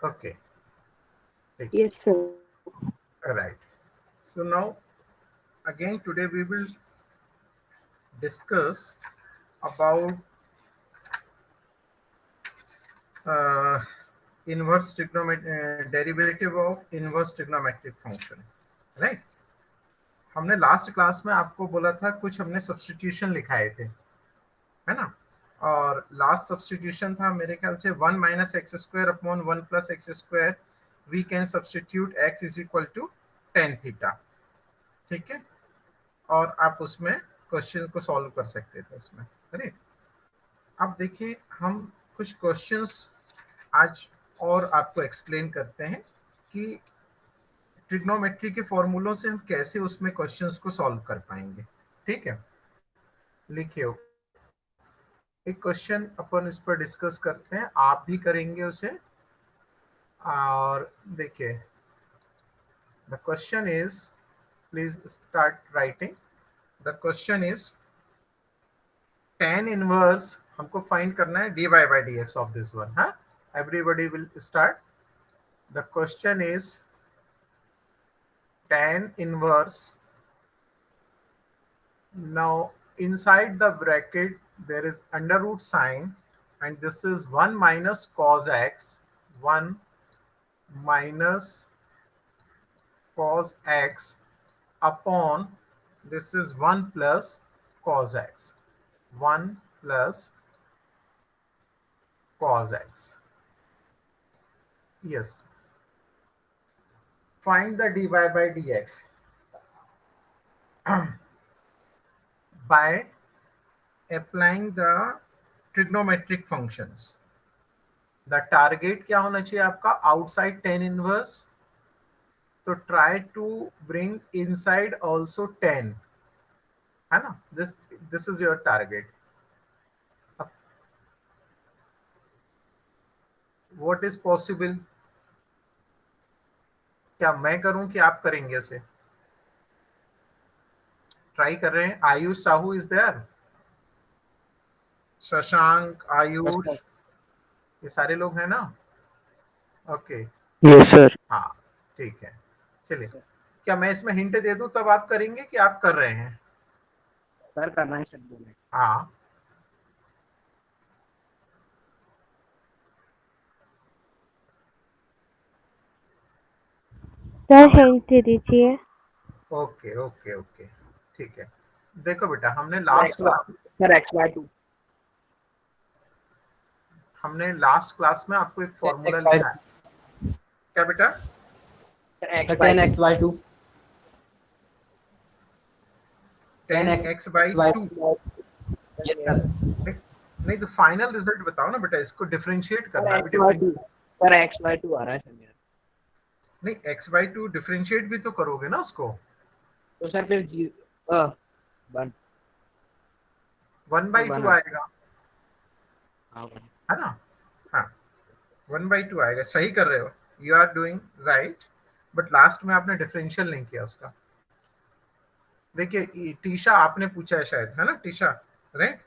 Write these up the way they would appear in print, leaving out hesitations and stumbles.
Okay. ठीक Yes, sir. है, right. So now again today we will discuss about uh, inverse trigonometric derivative of inverse trigonometric function, right? हमने last class में आपको बोला था, कुछ हमने सब्स्टिट्यूशन लिखाए थे, है ना? और लास्ट सब्स्टिट्यूशन था मेरे ख्याल से 1 - x² upon 1 + x², we can substitute x is equal to tan theta. ठीक है, और आप उसमें क्वेश्चन को सॉल्व कर सकते थे उसमें, करेक्ट? अब देखिए, हम कुछ क्वेश्चंस आज और आपको एक्सप्लेन करते हैं कि ट्रिग्नोमेट्री के फॉर्मूलों से हम कैसे उसमें क्वेश्चंस को सॉल्व कर पाएंगे। ठीक है, लिखिए, एक क्वेश्चन अपन इस पर डिस्कस करते हैं, आप भी करेंगे उसे। और देखिए, the question is, please start writing. The question is tan inverse, हमको फाइंड करना है dy by dx of this one. हाँ, everybody will start. The question is tan inverse. Now inside the bracket there is under root sign, and this is 1 minus cos x, 1 minus cos x upon, this is 1 plus cos x, 1 plus cos x. Yes, find the dy by dx by applying the trigonometric functions. The target क्या होना चाहिए आपका? Outside tan inverse, तो try to bring inside also tan, है ना? This this is your target. What is possible? क्या मैं करूं कि आप करेंगे उसे? ट्राई कर रहे हैं। Ayush Sahu is there, Shashank, Yes, Ayush, sir. ये सारे लोग हैं ना? Okay, Yes, sir. हाँ, ठीक है, चलिए। क्या मैं इसमें हिंट दे दूं तब आप करेंगे कि आप कर रहे हैं? सर करना है सर बोले। हाँ, सर हाँ मैं, हिंट दीजिए। ओके ओके ओके, ठीक है। देखो बेटा, सर x/2 हमने लास्ट क्लास में आपको एक फॉर्मूला x by लिखा है। क्या बेटा? Sir sir, x/2 10 x by 2 tan 10 x x by by two. 2 yes sir नहीं तो फाइनल रिजल्ट बताओ ना बेटा, इसको डिफरेंशिएट सर करना है। अभी x/2 सर x/2 आ रहा है सर मेरा। नहीं, एक्स बाई टू डिफरेंशिएट भी तो करोगे ना उसको। तो सर फिर वन 1/2 बना। आएगा, हाँ बना। है ना? हाँ, 1/2 आएगा, सही कर रहे हो, you are doing right. But last में आपने डिफरेंशियल नहीं किया उसका। देखिए, टीशा आपने पूछा है शायद, है ना Trisha? Right,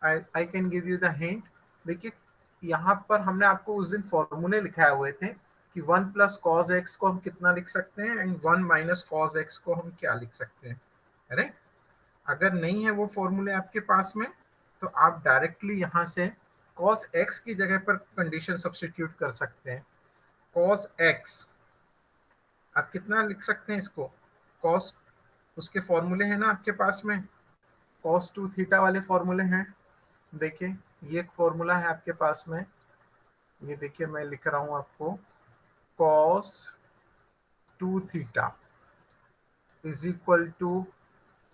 I can give you the hint. देखिए, यहाँ पर हमने आपको उस दिन फॉर्मूले लिखाए हुए थे कि 1 प्लस कॉज एक्स को हम कितना लिख सकते हैं, एंड 1 माइनस कॉज एक्स को हम क्या लिख सकते हैं, राइट? अगर नहीं है वो फॉर्मूले आपके पास में, तो आप डायरेक्टली यहाँ से कॉस एक्स की जगह पर कंडीशन सब्स्टिट्यूट कर सकते हैं। कॉस एक्स आप कितना लिख सकते हैं इसको? कॉस, उसके फॉर्मूले हैं ना आपके पास में, कॉस 2 थीटा वाले फॉर्मूले हैं। देखिए, ये एक फॉर्मूला है आपके पास में, ये देखिए मैं लिख रहा हूँ आपको, cos 2 theta is equal to,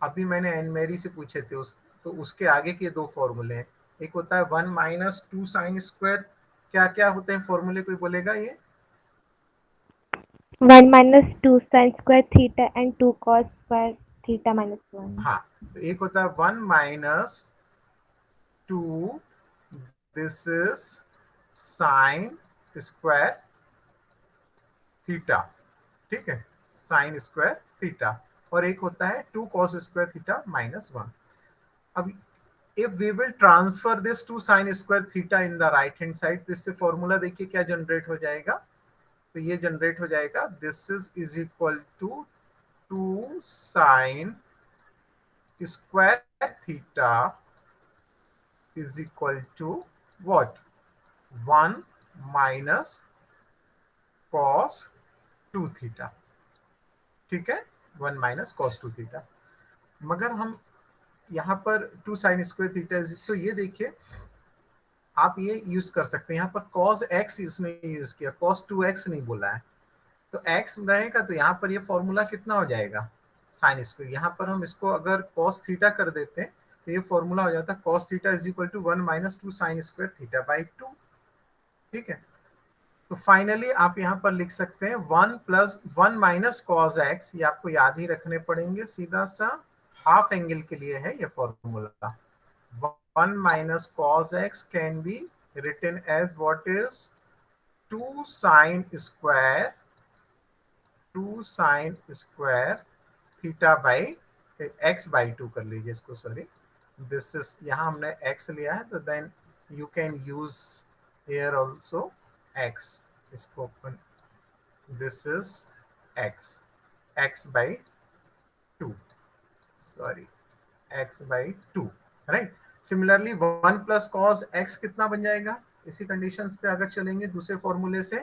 अभी मैंने एन मेरी से पूछे थे उस, तो उसके आगे के दो फॉर्मूले हैं। एक होता है 1 माइनस 2 साइन स्क्वायर, क्या क्या होते हैं फॉर्मूले, कोई बोलेगा ये? 1 minus 2 sin square theta and 2 cos square theta minus 1. हाँ, तो एक होता है 1 minus 2, this is sign square theta, ठीक है, साइन स्क्वायर थीटा। और एक होता है 2 कॉस स्क्वायर थीटा माइनस 1। अब if we will transfer this to sin square theta in the right hand side, तो इससे फॉर्मूला देखिए क्या जनरेट हो जाएगा, तो ये जनरेट हो जाएगा this is equal to 2 sin square theta is equal to what, 1 minus cos 2 theta, ठीक है, 1 minus cos 2 theta। मगर हम यहाँ पर 2 sin square theta, तो ये देखिए आप ये यूज कर सकते हैं, यहाँ पर cos x इसने यूज किया, cos 2x नहीं बोला है, तो x रहेगा तो यहाँ पर ये फॉर्मूला कितना हो जाएगा साइन स्क्वायर, यहाँ पर हम इसको अगर cos थीटा कर देते हैं तो ये फॉर्मूला हो जाता है cos theta is equal to 1 minus 2 sine square theta by 2, ठीक है। तो फाइनली आप यहाँ पर लिख सकते हैं 1 प्लस 1 माइनस कॉस एक्स, ये आपको याद ही रखने पड़ेंगे, सीधा सा हाफ एंगल के लिए है ये formula. 1 minus cos x can be written as what is 2 sin square theta by x by 2 कर लीजिए इसको, सॉरी दिस इज, यहाँ हमने x लिया है तो then you can use here also x, इसको open, this is x by 2, sorry x by 2, right. Similarly 1 plus cos x कितना बन जाएगा, इसी कंडीशंस पे अगर चलेंगे दूसरे फॉर्मूले से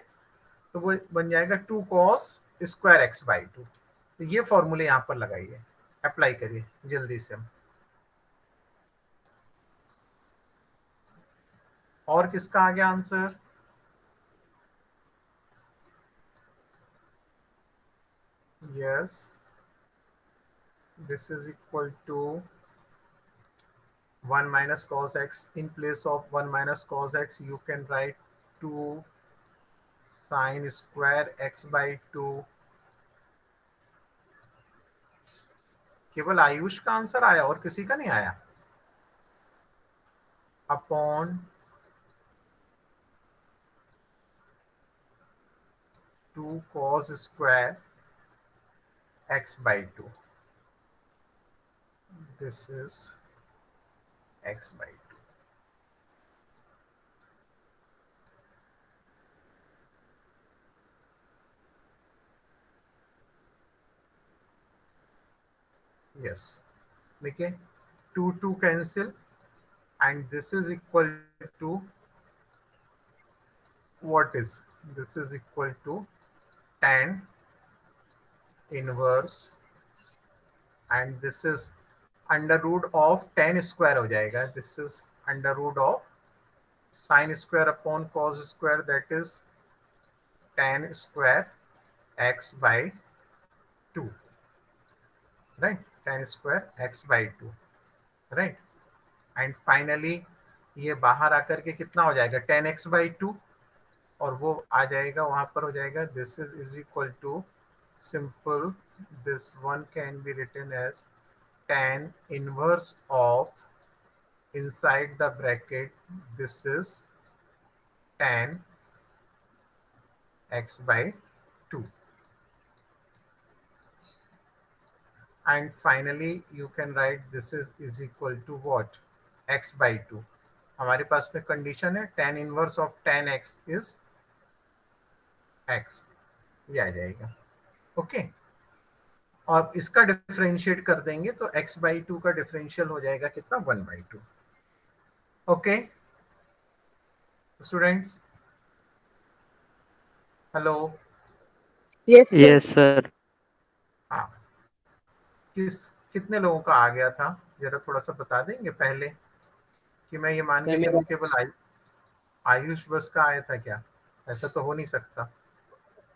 तो वो बन जाएगा 2 कॉस स्क्वायर x बाई 2। तो ये फॉर्मूले यहाँ पर लगाइए, अप्लाई करिए जल्दी से। और किसका आ गया answer, yes, this is equal to 1 minus cos x, in place of 1 minus cos x you can write 2 sin square x by 2। केवल आयुष का आंसर आया और किसी का नहीं आया, upon 2 cos square x by 2, this is x by 2। yes, देखिए 2 cancel and this is equal to what is, this is equal to tan inverse and this is under root of tan square हो जाएगा, this is under root of sine square upon cos square, that is tan square x by 2, right, tan square x by 2, right. And finally ये बाहर आकर के कितना हो जाएगा tan x by 2, और वो आ जाएगा वहां पर हो जाएगा this is equal to simple, this one can be written as tan inverse of inside the bracket, this is tan x by 2, and finally you can write this is equal to what, x by 2। हमारे पास में condition है tan inverse of tan x is x, ये आ जाएगा, okay. और इसका differentiate कर देंगे तो x बाई 2 का डिफरेंशियल हो जाएगा कितना, 1 by 2, okay students, hello, Yes, sir. हाँ, कितने लोगों का आ गया था, जरा थोड़ा सा बता देंगे पहले, कि मैं ये मान के चलूं केवल आयुष बस का आया था क्या, ऐसा तो हो नहीं सकता,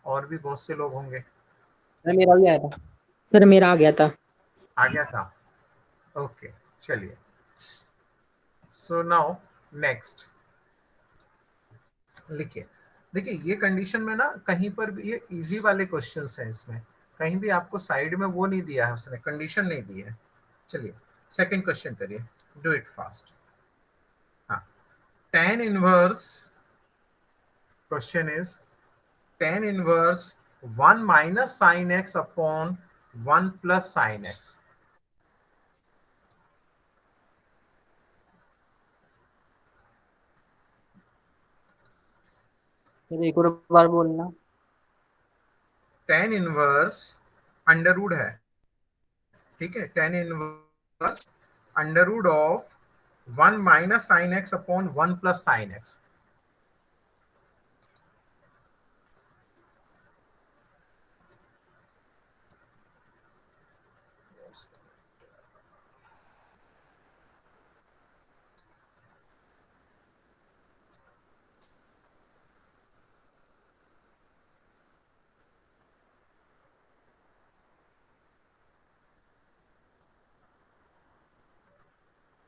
और भी बहुत से लोग होंगे। सर मेरा भी आया था। सर मेरा आ गया था। आ गया था, ओके चलिए। सो नाउ नेक्स्ट लिखिए, देखिए ये कंडीशन में ना कहीं पर भी ये इजी वाले क्वेश्चंस हैं, इसमें कहीं भी आपको साइड में वो नहीं दिया है, उसने कंडीशन नहीं दी है। चलिए सेकंड क्वेश्चन करिए, डू इट फास्ट। हाँ, tan inverse, question is tan inverse 1 minus sine x upon 1 plus sine x. Sir एक और बार बोलना। टेन इनवर्स अंडर रूट है, ठीक है, tan inverse under root of 1 - sin x upon 1 + sin x।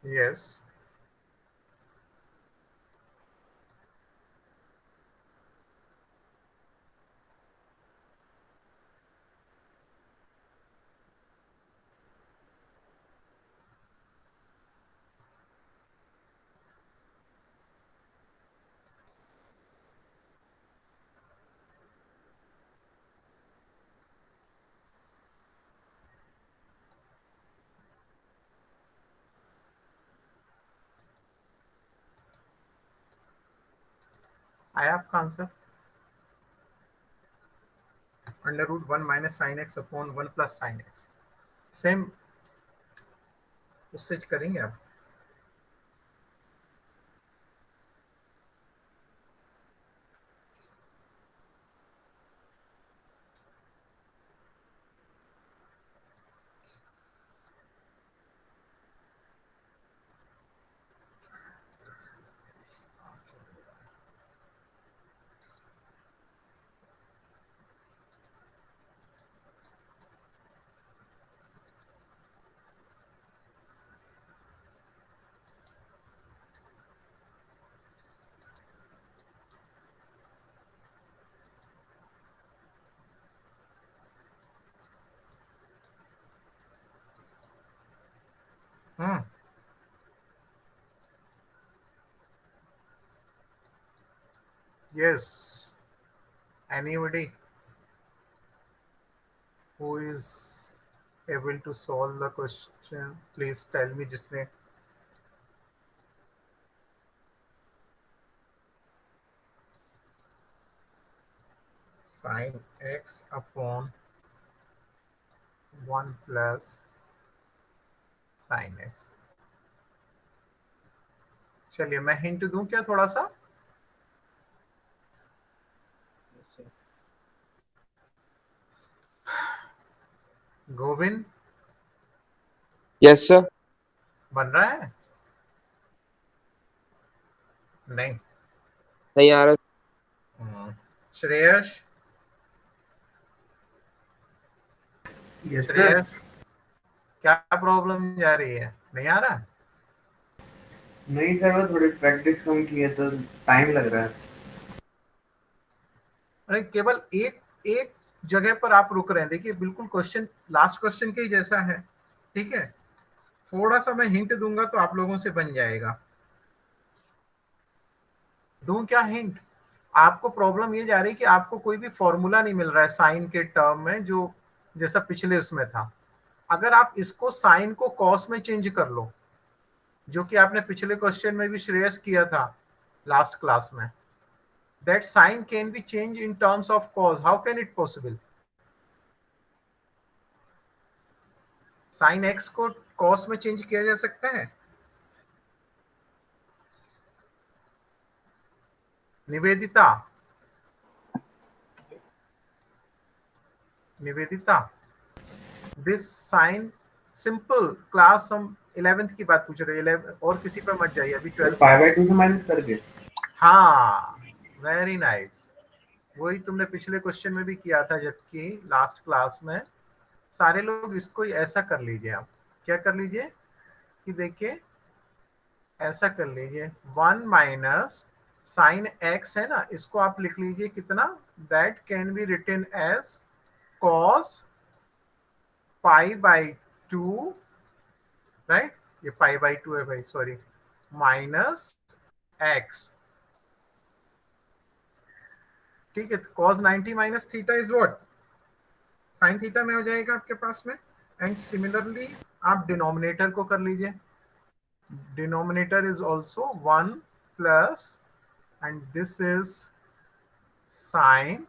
Yes, आया आपका answer? Under root 1 - sin x upon 1 + sin x। Same उससे करेंगे आप। Yes, anybody who is able to solve the question, please tell me जिसने sin x upon 1 + sin x। चलिए मैं hint दूं क्या थोड़ा सा? Govind yes sir. बन रहा है? नहीं। नहीं आ रहा। Shreyas, yes sir. श्रेयस क्या प्रॉब्लम जा रही है? नहीं आ रहा? नहीं सर, मैं थोड़ी प्रैक्टिस कम की है तो टाइम लग रहा है। अरे केवल एक एक जगह पर आप रुक रहे हैं। देखिए बिल्कुल क्वेश्चन लास्ट क्वेश्चन के ही जैसा है, ठीक है। थोड़ा सा मैं हिंट दूंगा तो आप लोगों से बन जाएगा। दूं क्या हिंट? आपको प्रॉब्लम ये जा रही है कि आपको कोई भी फॉर्मूला नहीं मिल रहा है साइन के टर्म में, जो जैसा पिछले उसमें था। अगर आप इसको साइन को कॉस में चेंज कर लो, जो कि आपने पिछले क्वेश्चन में भी श्रेयस किया था लास्ट क्लास में, that sine can be change in terms of cos. How can it possible? Sine x को कॉस में चेंज किया जा सकता है? Nivedita, Nivedita, this sine simple class, हम 11th की बात पूछ रहे हैं। 11 और किसी पे मत जाइए, अभी सर 12th। π/2 से माइनस करके। हाँ, वेरी नाइस। वही तुमने पिछले क्वेश्चन में भी किया था, जबकि लास्ट क्लास में। सारे लोग इसको ऐसा कर लीजिए। आप क्या कर लीजिए कि देखिए ऐसा कर लीजिए, 1 - sin x है ना, इसको आप लिख लीजिए कितना, that can be written as cos π/2, right. ये π/2 है भाई, सॉरी, माइनस x, ठीक है। cos 90 - theta is what? Sine theta में हो जाएगा आपके पास में। एंड सिमिलरली आप डिनोमिनेटर को कर लीजिए, denominator is also 1 plus, and this is sine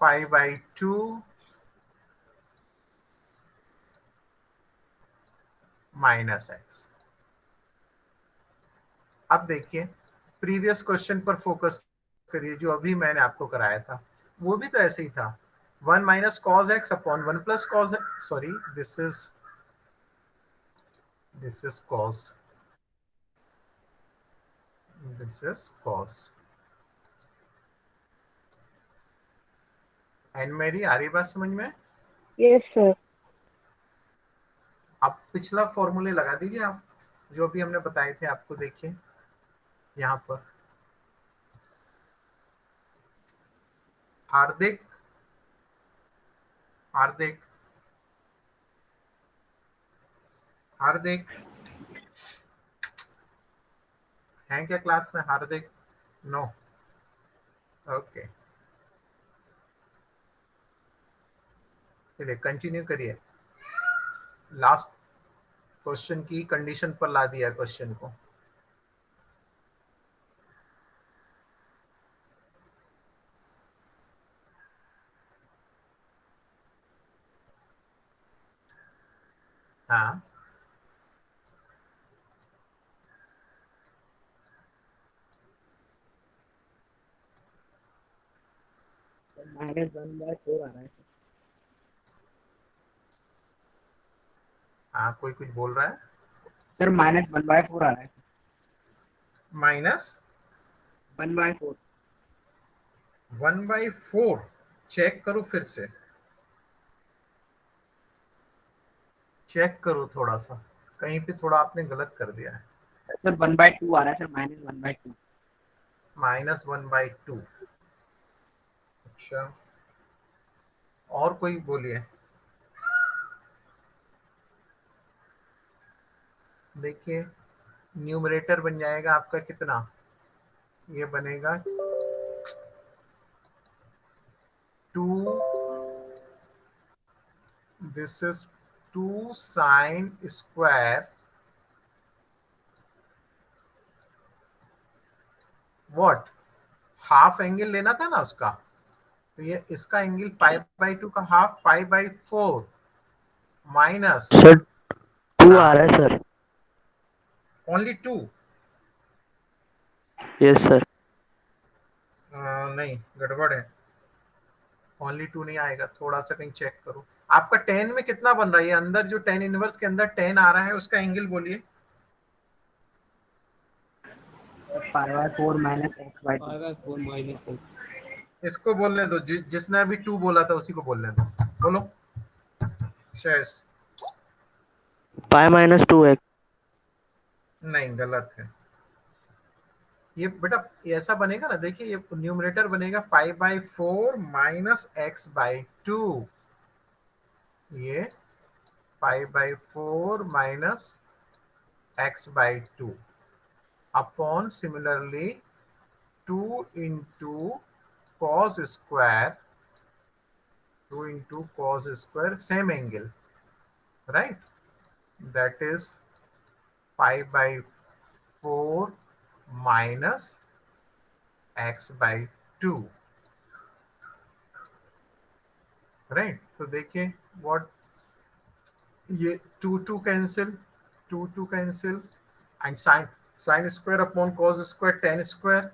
π/2 minus X. अब देखिए प्रीवियस क्वेश्चन पर फोकस करिए जो अभी मैंने आपको कराया था, वो भी तो ऐसे ही था, 1 minus cos x upon 1 plus cos x, sorry this is cos, this is cos. And मेरी आ रही बात समझ में? Yes, sir. अब पिछला फॉर्मूले लगा दीजिए आप जो भी हमने बताए थे आपको, देखिए यहाँ पर हार्दिक हार्दिक हार्दिक हैं क्या क्लास में? हार्दिक? नो, ओके, चलिए कंटिन्यू करिए। लास्ट क्वेश्चन की कंडीशन पर ला दिया क्वेश्चन को। हाँ -1/4 आ रहा है हाँ, कोई कुछ बोल रहा है? सर। -1/4 आ रहा है। माइनस 1/4। 1/4 चेक करो, फिर से चेक करो, थोड़ा सा कहीं पे थोड़ा आपने गलत कर दिया है। सर 1/2 आ रहा है सर, -1/2। -1/2, अच्छा, और कोई बोलिए। देखिए न्यूमरेटर बन जाएगा आपका कितना, ये बनेगा 2, this is 2 sine square what, half angle लेना था ना उसका, तो ये इसका एंगल π/2 का हाफ π/4 माइनस सर 2 आ हाँ रहा है सर। Only 2, yes sir. नहीं गड़बड़ है, ओनली 2 नहीं आएगा, थोड़ा सा कहीं चेक करो। आपका 10 में कितना बन रहा है? ये अंदर जो 10 इनवर्स के अंदर 10 आ रहा है उसका एंगल बोलिए। π/4 -x/2। 5/4 minus x। इसको बोलने दो, जिसने अभी 2 बोला था उसी को बोलने दो, बोलो शेष। π-2x। नहीं गलत है, ये बेटा ऐसा बनेगा ना, देखिए ये न्यूमरेटर बनेगा π/4 माइनस x/2, ये π/4 minus x/2 upon similarly 2 into cos square, 2 into cos square same angle, right, that is π/4 minus x/2, right. तो देखिए व्हाट, ये 2 cancel, 2 cancel, and sine square upon cos square tan square,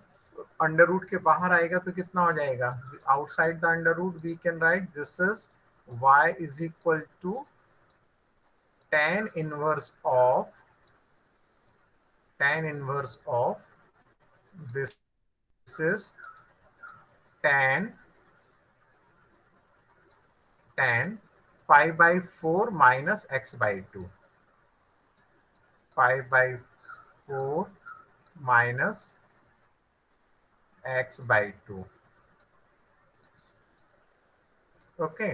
under root के बाहर आएगा तो कितना हो जाएगा, outside the under root we can write this is y is equal to tan inverse of this is tan π/4 minus x/2, π/4 minus x/2, okay,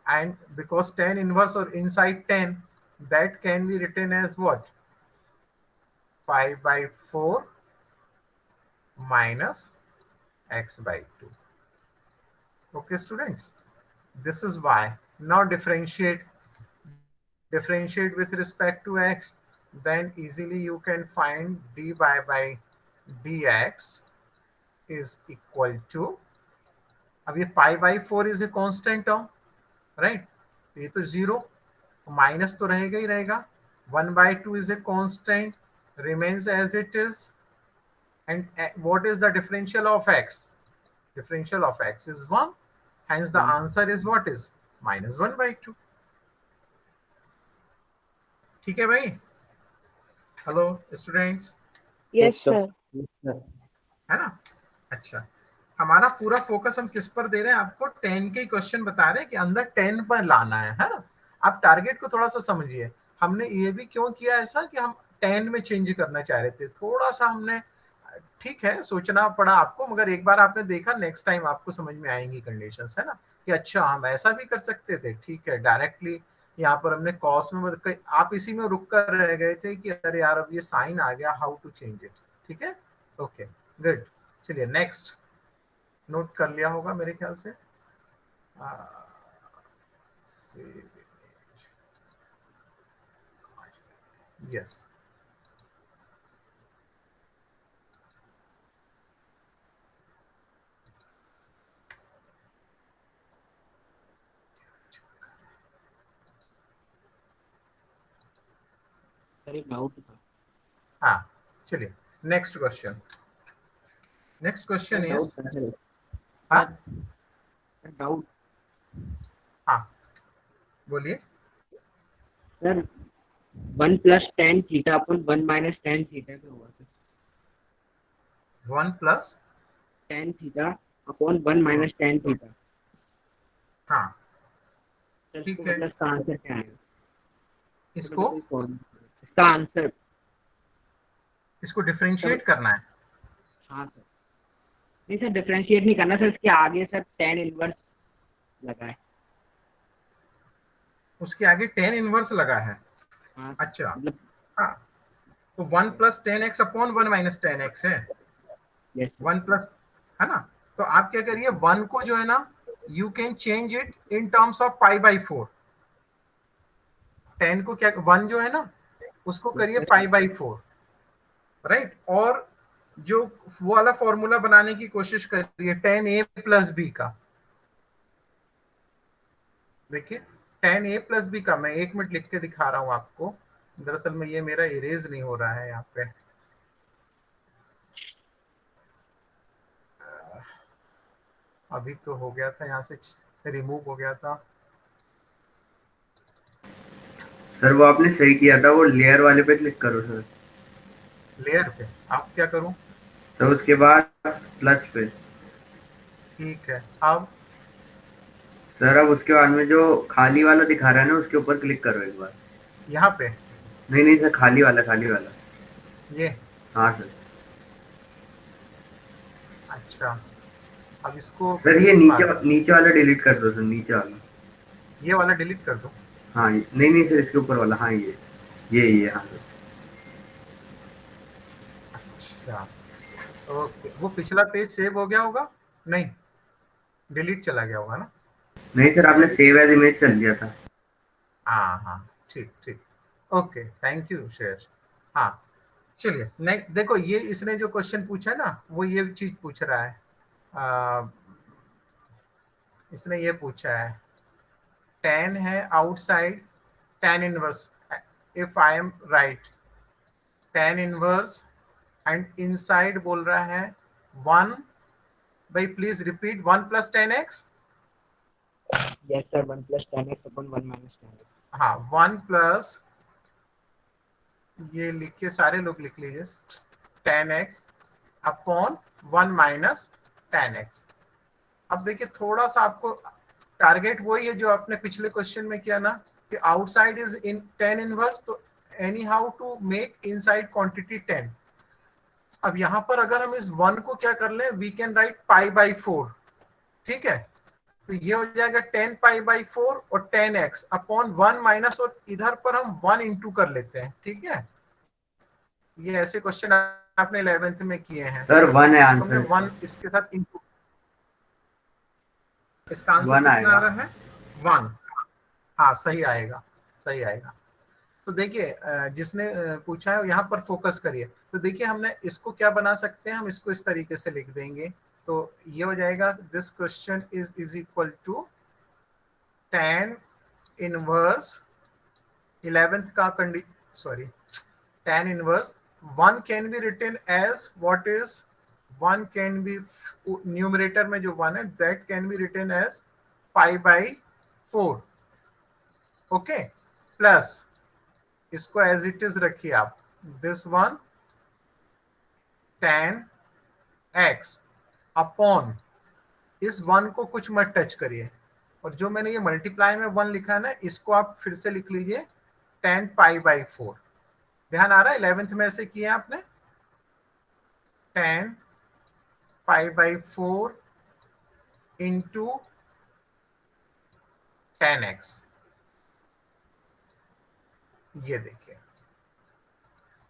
and because tan inverse or inside 10, that can be written as what, π/4 minus x/2, okay students, this is y. Now differentiate with respect to x, then easily you can find dy by dx is equal to, अब ये pi by 4 is a constant term, right, ये तो zero, minus तो रहेगा ही रहेगा, 1/2 is a constant, remains as it is, and what is the differential of x? Differential of x is 1, hence the answer is what is -1/2. ठीक है भाई? Hello students, Yes, sir. sir. है ना? अच्छा, हमारा पूरा फोकस हम किस पर दे रहे हैं? आपको 10 के क्वेश्चन बता रहे हैं कि अंदर 10 पर लाना है ना? आप टारगेट को थोड़ा सा समझिए। हमने ये भी क्यों किया ऐसा कि हम 10 में चेंज करना चाह रहे थे, थोड़ा सा हमने, ठीक है, सोचना पड़ा आपको, मगर एक बार आपने देखा, नेक्स्ट टाइम आपको समझ में आएंगी कंडीशंस, है ना, कि अच्छा हम ऐसा भी कर सकते थे। ठीक है, डायरेक्टली यहाँ पर हमने कॉस में आप इसी में रुक कर रह गए थे कि अरे यार अब ये साइन आ गया, हाउ टू चेंज इट। ठीक है, ओके गुड। चलिए नेक्स्ट, नोट कर लिया होगा मेरे ख्याल से। यस, सर एक डाउट था। हाँ चलिए next question. Next question is, हाँ डाउट हाँ बोलिए। सर 1 + tan थीटा अपन 1 - tan थीटा क्या हुआ sir? 1 plus, tan theta upon 1 - tan theta, हाँ सर ठीक इसको है, मतलब इसका आंसर क्या आएगा? इसको इसका आंसर, इसको डिफरेंशिएट करना है। हाँ सर, नहीं सर डिफरेंशिएट नहीं करना सर, इसके आगे सर tan इनवर्स लगा है। उसके आगे tan इनवर्स लगा है, हाँ अच्छा, मतलब हाँ, तो 1 + tan x upon 1 - tan x है, यस 1 प्लस, है ना? तो आप क्या करिए, 1 को जो है ना, you can change it in terms of π/4। 10 को क्या, 1 जो है ना, उसको करिए π/4, राइट, और जो वो वाला फॉर्मूला बनाने की कोशिश करिए tan a + b का। देखिए tan a + b का, मैं 1 मिनट लिख के दिखा रहा हूं आपको, दरअसल में ये मेरा इरेज नहीं हो रहा है यहाँ पे, अभी तो हो गया था, यहाँ से रिमूव हो गया था। सर वो आपने सही किया था, वो लेयर वाले पे क्लिक करो सर। लेयर पे आप क्या करूं? सर उसके बाद प्लस पे। ठीक है, अब सर अब उसके बाद में जो खाली वाला दिखा रहा है ना, उसके ऊपर क्लिक करो एक बार। यहाँ पे, नहीं नहीं सर, खाली वाला, खाली वाला। ये, हाँ सर। अच्छा, अब इसको सर ये delete नीचे मारो। नीचे वाला डिलीट कर दो सर, नीचे वाला। ये वाला डिलीट कर दो। हाँ नहीं नहीं सर, इसके ऊपर वाला, हाँ ये हाँ सर। अच्छा ओके, वो पिछला पेज सेव हो गया होगा? नहीं, डिलीट चला गया होगा ना? नहीं सर, आपने सेव एज इमेज कर लिया था। हाँ हाँ, ठीक ठीक, ओके, थैंक यू श्रेयस। हाँ चलिए नेक्स्ट, देखो ये इसने जो क्वेश्चन पूछा ना, वो ये चीज पूछ रहा है, इसने ये पूछा है, tan है outside, tan inverse, if I am right, tan inverse and inside बोल रहा है 1, भाई please repeat, 1 + tan x, yes sir 1 + tan x upon 1 - tan x। हाँ 1 प्लस, ये लिख के सारे लोग लिख लीजिए, tan x upon 1 - tan x। अब देखिए थोड़ा सा आपको टारगेट वही है जो आपने पिछले क्वेश्चन में किया ना, कि outside is in tan inverse, तो anyhow to make inside quantity 10। अब यहाँ पर अगर हम इस 1 को क्या कर ले, वी कैन राइट π/4, ठीक है, तो ये हो जाएगा 10 π/4 और tan x अपॉन 1 माइनस, और इधर पर हम 1 इंटू कर लेते हैं, ठीक है। ये ऐसे क्वेश्चन आपने 11th में किए हैं सर 1 है इसको हमने आंसर। 1 इसके साथ इंटू, इसका आंसर 1 कितना आ आएगा। रहा है? 1, हाँ सही आएगा, सही आएगा। तो देखिए जिसने पूछा है यहाँ पर फोकस करिए। तो देखिए हमने इसको क्या बना सकते हैं, हम इसको इस तरीके से लिख देंगे। तो ये हो जाएगा this question is equal to tan inverse 11th का sorry tan inverse 1 can be written as what is 1 can be numerator में जो 1 है that can be written as pi by 4 okay plus इसको एज इट इज रखिए आप this one tan x upon इस 1 को कुछ मत टच करिए और जो मैंने ये मल्टीप्लाई में 1 लिखा है ना इसको आप फिर से लिख लीजिए tan pi by 4। ध्यान आ रहा है 11th में ऐसे किया आपने tan pi by 4 into tan x। ये देखिए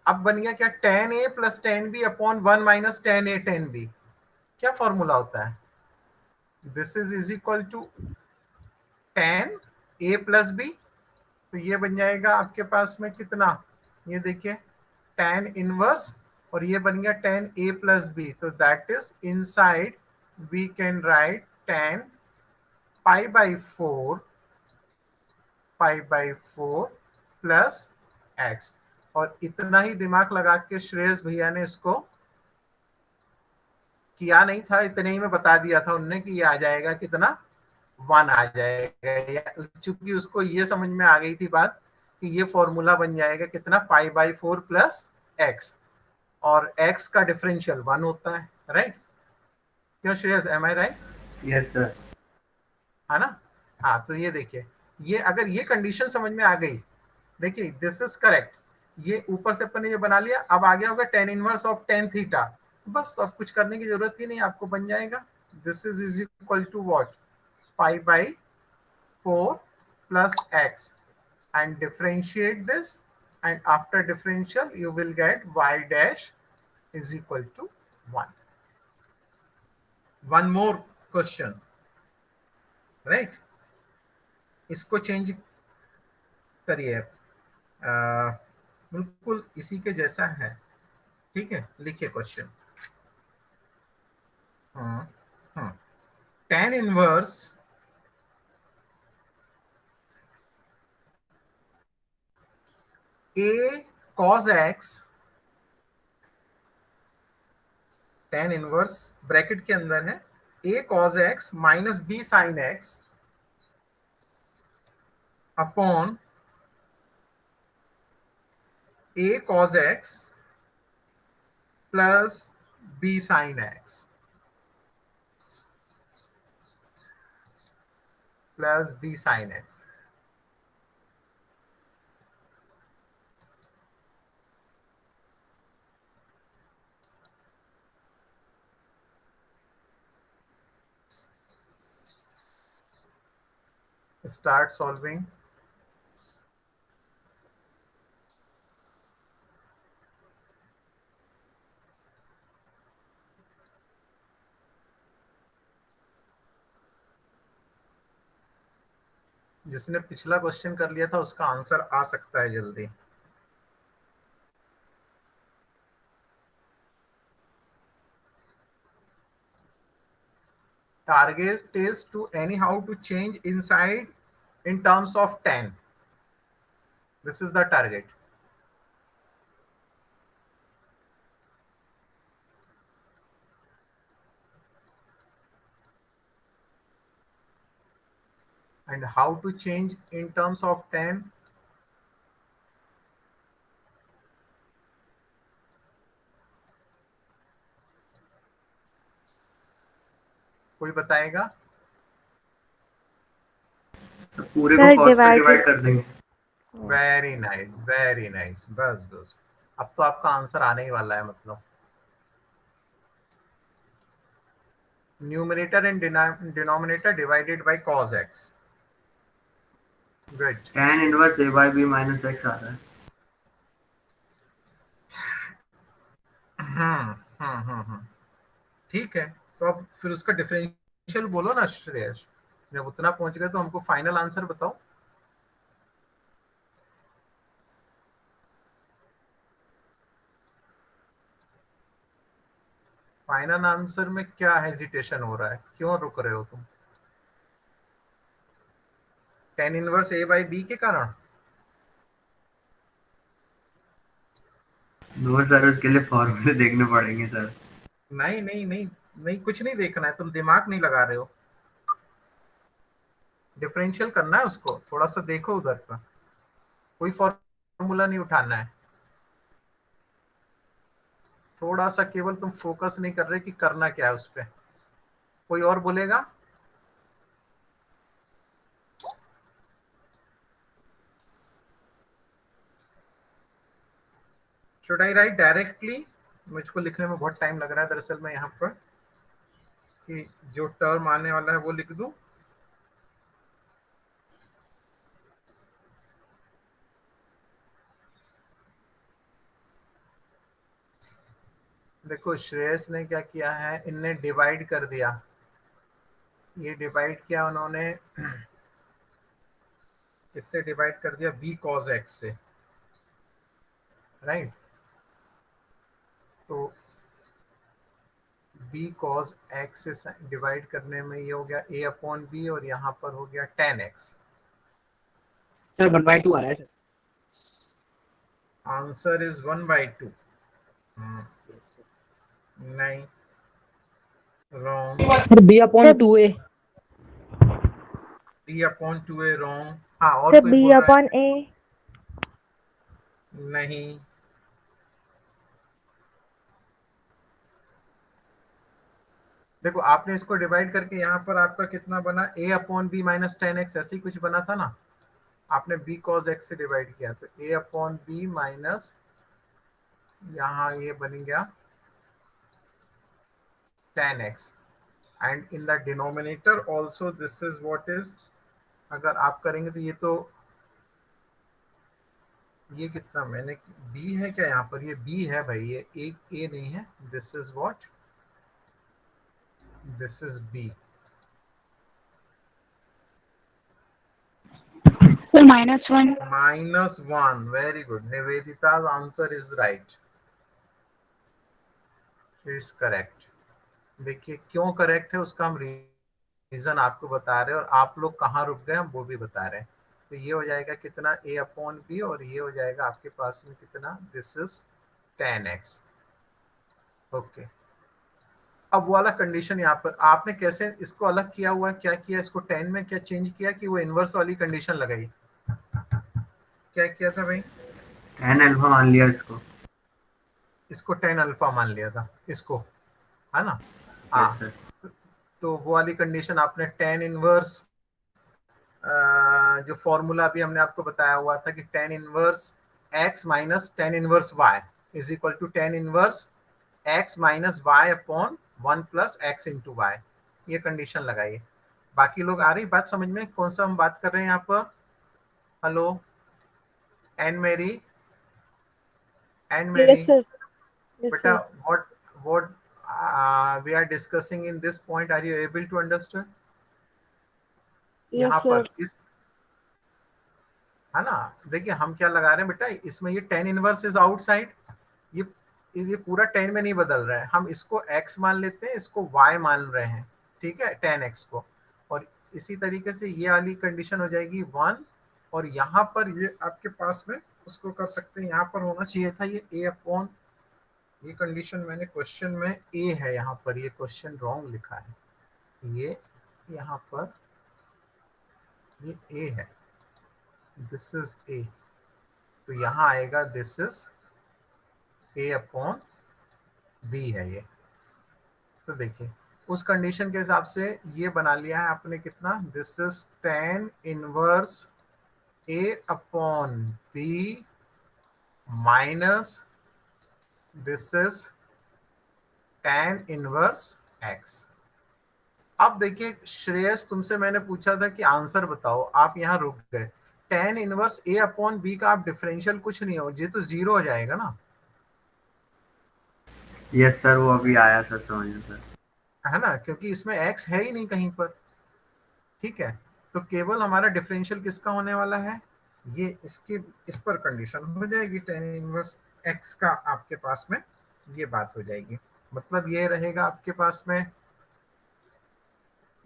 अब बन गया क्या tan a plus tan b upon 1 minus tan a tan b। क्या फॉर्मूला होता है, this is equal to tan a plus b। तो ये बन जाएगा आपके पास में कितना, ये देखिए tan इनवर्स और ये बन गया tan a प्लस बी। तो that is inside we can write tan pi by 4 plus x। और इतना ही दिमाग लगा के श्रेयस भैया ने इसको किया नहीं था, इतने ही में बता दिया था उनने कि ये आ जाएगा कितना 1 आ जाएगा। चूंकि उसको ये समझ में आ गई थी बात कि ये फॉर्मूला बन जाएगा कितना पाई बाई 4 प्लस एक्स और x का डिफरेंशियल 1 होता है, राइट? क्यों श्रेयस, एम आई राइट? Yes sir. है ना? हाँ, तो ये देखिए ये अगर ये कंडीशन समझ में आ गई, देखिए दिस इज करेक्ट। ये ऊपर से अपन ने ये बना लिया, अब आ गया होगा tan inverse of tan theta. बस तो अब कुछ करने की जरूरत ही नहीं, आपको बन जाएगा this is equal to what pi by 4 plus x and differentiate this, and after differential you will get y dash is equal to 1. One more question, right? इसको चेंज करिए, बिल्कुल इसी के जैसा है, ठीक है? लिखिए question. tan inverse a cos x, tan inverse bracket के अंदर है a cos x minus b sin x upon a cos x plus b sin x plus b sin x। Start solving। जिसने पिछला क्वेश्चन कर लिया था उसका answer आ सकता है जल्दी। Target is to anyhow to change inside in terms of tan. This is the target. And how to change in terms of tan? कोई बताएगा? तो पूरे Sir, को cos से divided- डिवाइड कर देंगे। Very nice, very nice. बस बस अब तो आपका आंसर आने ही वाला है, मतलब numerator and denominator divided by cos x। Good. tan inverse a by b minus x आ रहा है। ठीक है, तो अब फिर उसका डिफरेंशियल बोलो ना श्रेयस। जब उतना पहुंच गए तो हमको फाइनल आंसर बताओ। फाइनल आंसर में क्या हेजिटेशन हो रहा है, क्यों रुक रहे हो तुम? tan inverse a by b के कारण? नो सर, उसके लिए फॉर्मूले देखने पड़ेंगे सर। नहीं नहीं नहीं नहीं, कुछ नहीं देखना है, तुम दिमाग नहीं लगा रहे हो। डिफरेंशियल करना है उसको, थोड़ा सा देखो उधर का, कोई फॉर्मूला नहीं उठाना है। थोड़ा सा केवल तुम फोकस नहीं कर रहे कि करना क्या है उस पर। कोई और बोलेगा? Should I right directly? मुझको लिखने में बहुत टाइम लग रहा है दरअसल मैं यहाँ पर, कि जो टर्म आने वाला है वो लिख दूं। देखो श्रेयस ने क्या किया है, इनने डिवाइड कर दिया, ये डिवाइड किया उन्होंने, इससे डिवाइड कर दिया b cos x से, राइट? तो b cos x से डिवाइड करने में ये हो गया a अपॉन b, और यहाँ पर हो गया tan x। सर 1/2 आ रहा है सर। Answer is 1/2। नहीं, wrong. Sir B/2A। b upon 2a, wrong. हाँ, और सर कोई b बोल रहा अपॉन a। है? नहीं, देखो आपने इसको डिवाइड करके यहाँ पर आपका कितना बना, a upon b minus tan x, ऐसे ही कुछ बना था ना। आपने b cos x से डिवाइड किया तो a अपॉन बी माइनस, यहाँ ये बन गया tan x, and in the denominator also this is what is, अगर आप करेंगे तो ये तो, ये कितना मैंने, b है क्या यहाँ पर? ये b है भाई, ये एक a नहीं है। This is what, this is b। Sir -1। -1, very good. Nivedita's answer is right, is correct. देखिए क्यों करेक्ट है उसका हम रीजन आपको बता रहे हैं, और आप लोग कहाँ रुक गए हम वो भी बता रहे हैं। तो ये हो जाएगा कितना, a अपॉन बी, और ये हो जाएगा आपके पास में कितना, this is tan x। Okay, अब वो वाला कंडीशन यहाँ पर आपने कैसे इसको अलग किया हुआ है, क्या किया इसको 10 में, क्या चेंज किया कि वो इन्वर्स वाली कंडीशन लगाई? क्या किया था भाई? tan अल्फा मान लिया इसको। इसको 10 अल्फा मान लिया था इसको, है ना? यस हाँ, सर। तो वो वाली कंडीशन आपने tan इनवर्स, जो फॉर्मूला अभी हमने आपको बताया हुआ था कि tan inverse x minus tan inverse y is equal to tan inverse x minus y upon 1 plus x into y, ये कंडीशन लगाइए। बाकी लोग आ रही बात समझ में, कौन सा हम बात कर रहे हैं यहाँ पर? हेलो एंड मेरी, एंड मेरी Yes, sir. Yes, बेटा, sir. what we are discussing in this point, are you able to understand? Yes, यहाँ sir. पर इस, है ना, देखिए हम क्या लगा रहे हैं बेटा, इसमें ये tan इनवर्स इज आउटसाइड, ये पूरा 10 में नहीं बदल रहा है, हम इसको x मान लेते हैं, इसको y मान रहे हैं, ठीक है, tan x को। और इसी तरीके से ये वाली कंडीशन हो जाएगी 1, और यहाँ पर ये आपके पास में उसको कर सकते हैं, यहाँ पर होना चाहिए था ये a अपॉन, ये कंडीशन मैंने क्वेश्चन में a है, यहाँ पर ये क्वेश्चन रॉन्ग लिखा है, ये यहाँ पर ये a है, दिस इज a, तो यहाँ आएगा this is a upon b है ये। तो देखिए उस कंडीशन के हिसाब से ये बना लिया है आपने कितना, this is tan inverse a upon b minus this is tan inverse x। अब देखिए श्रेयस, तुमसे मैंने पूछा था कि आंसर बताओ, आप यहाँ रुक गए। tan inverse a upon b का आप डिफरेंशियल कुछ नहीं हो, ये तो 0 हो जाएगा ना, यस सर, वो अभी आया सर समझ में सर। है ना, क्योंकि इसमें x है ही नहीं कहीं पर, ठीक है। तो केवल हमारा डिफरेंशियल किसका होने वाला है, ये इसकी, इस पर कंडीशन हो जाएगी tan इनवर्स x का आपके पास में ये बात हो जाएगी। मतलब ये रहेगा आपके पास में,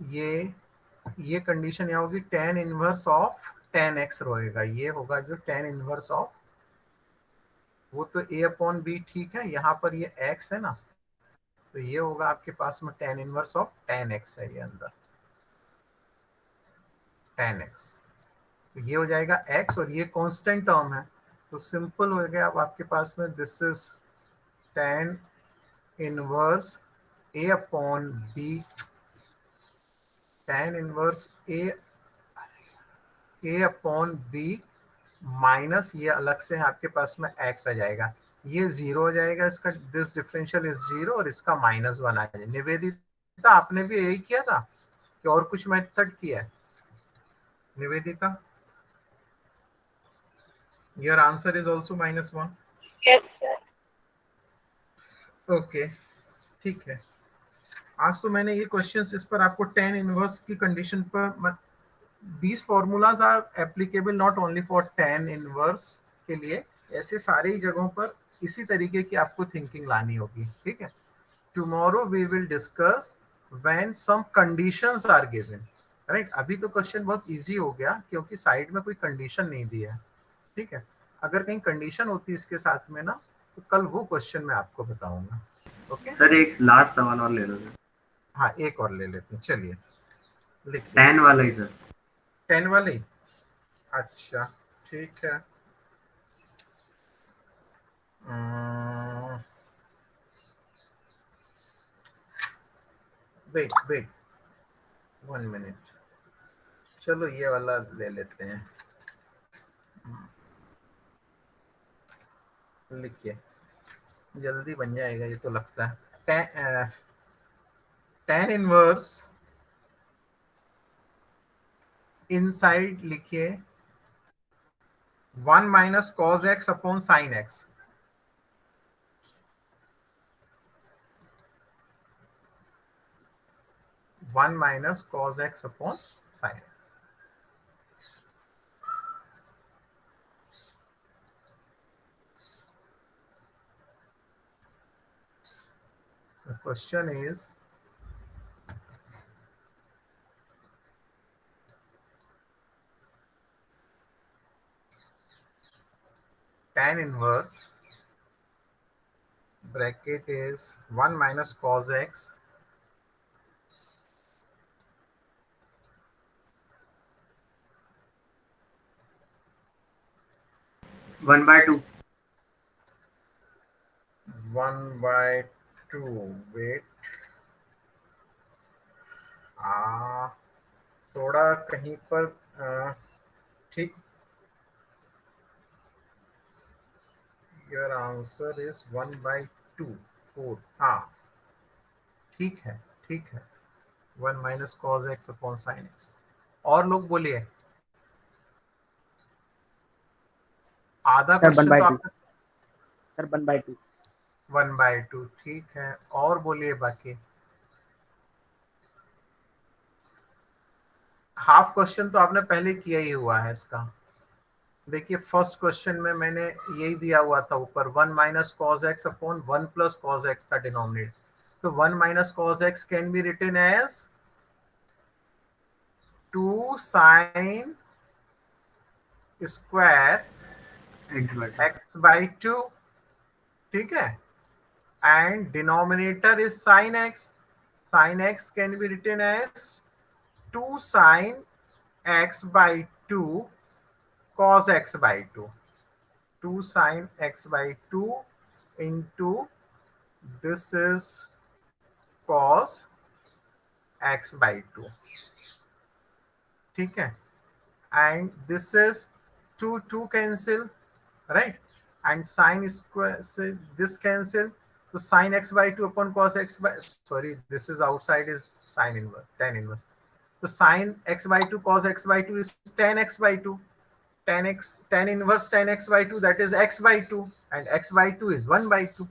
ये कंडीशन यहाँ होगी tan inverse of tan x रहेगा, ये होगा जो tan इनवर्स ऑफ, वो तो a अपॉन बी ठीक है, यहाँ पर ये x है ना, तो ये होगा आपके पास में tan inverse of tan x है ये अंदर, tan x, तो ये हो जाएगा x और ये कांस्टेंट टर्म है, तो सिंपल हो गया अब आपके पास में this is tan inverse a upon b, tan inverse a upon b minus ये अलग से है आपके पास में x आ जाएगा, ये जीरो हो जाएगा, इसका दिस डिफरेंशियल इज जीरो और इसका -1 आ जाएगा। निवेदिता आपने भी यही किया था कि और कुछ मेथड किया है? Nivedita, your answer is also -1। Yes, sir. Okay ठीक है, आज तो मैंने ये क्वेश्चंस इस पर आपको tan इनवर्स की कंडीशन पर, these formulas are applicable not only for tan inverse के लिए, ऐसे सारी जगहों पर इसी तरीके की आपको थिंकिंग लानी होगी, ठीक है। Tomorrow we will discuss when some conditions are given, right. अभी तो क्वेश्चन बहुत इजी हो गया क्योंकि साइड में कोई कंडीशन नहीं दी है, ठीक है। अगर कहीं कंडीशन होती है इसके साथ में ना, तो कल वो क्वेश्चन मैं आपको बताऊंगा। ओके सर एक लास्ट सवाल और ले लो सर। हाँ, एक और ले लेते हैं, चलिए लिखिए। 10 वाला ही सर। 10 वाली, अच्छा ठीक है। वेट वेट 1 मिनट, चलो ये वाला ले लेते हैं। लिखिए, जल्दी बन जाएगा ये तो लगता है। tan इनवर्स इनसाइड लिखिए 1 minus cos x upon sine x, one minus cos x upon sine x. The question is tan inverse bracket is 1 minus cos x one by two. 1/2। Wait, थोड़ा कहीं पर ठीक, योर आंसर इज 1/2 4, हाँ ठीक है ठीक है, 1 minus cos x upon sine x. और लोग बोलिए, आधा सर क्वेश्चन तो आपका सर 1/2। 1/2 ठीक है, और बोलिए बाकी। हाफ क्वेश्चन तो आपने पहले किया ही हुआ है इसका। देखिए फर्स्ट क्वेश्चन में मैंने यही दिया हुआ था ऊपर, 1 minus cos x upon 1 plus cos x था डिनोमिनेटर, तो 1 minus cos x can be written as 2 sine square x by 2, ठीक है, and denominator is sine x, sine x can be written as 2 sine x by 2 cos x by 2, 2 sin x by 2 into this is cos x by 2, ठीक है, and this is 2 cancel, right, and sin square से this cancel, so sin x by 2 upon cos x by, sorry this is outside is sin inverse, tan inverse, so sin x by 2 cos x by 2 is tan x by 2, tan inverse tan x by 2 that is x by 2, and x by 2 is 1 by 2,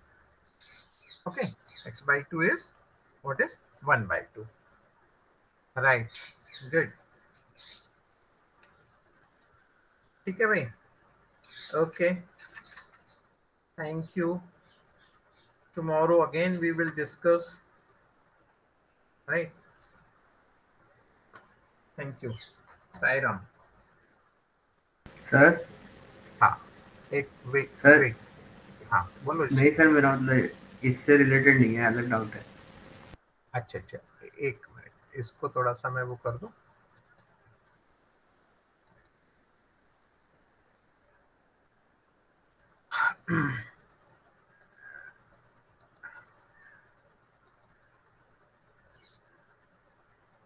okay, x by 2 is what is 1 by 2, right, good, ठीक है भाई, okay, thank you। tomorrow again we will discuss, right? Thank you. Sai Ram. Sir हाँ, एक wait sir wait, हाँ बोलो। नहीं sir, मेरा मतलब इससे रिलेटेड नहीं है, अलग डाउट है। अच्छा अच्छा, एक मिनट, इसको थोड़ा सा मैं वो कर दूं।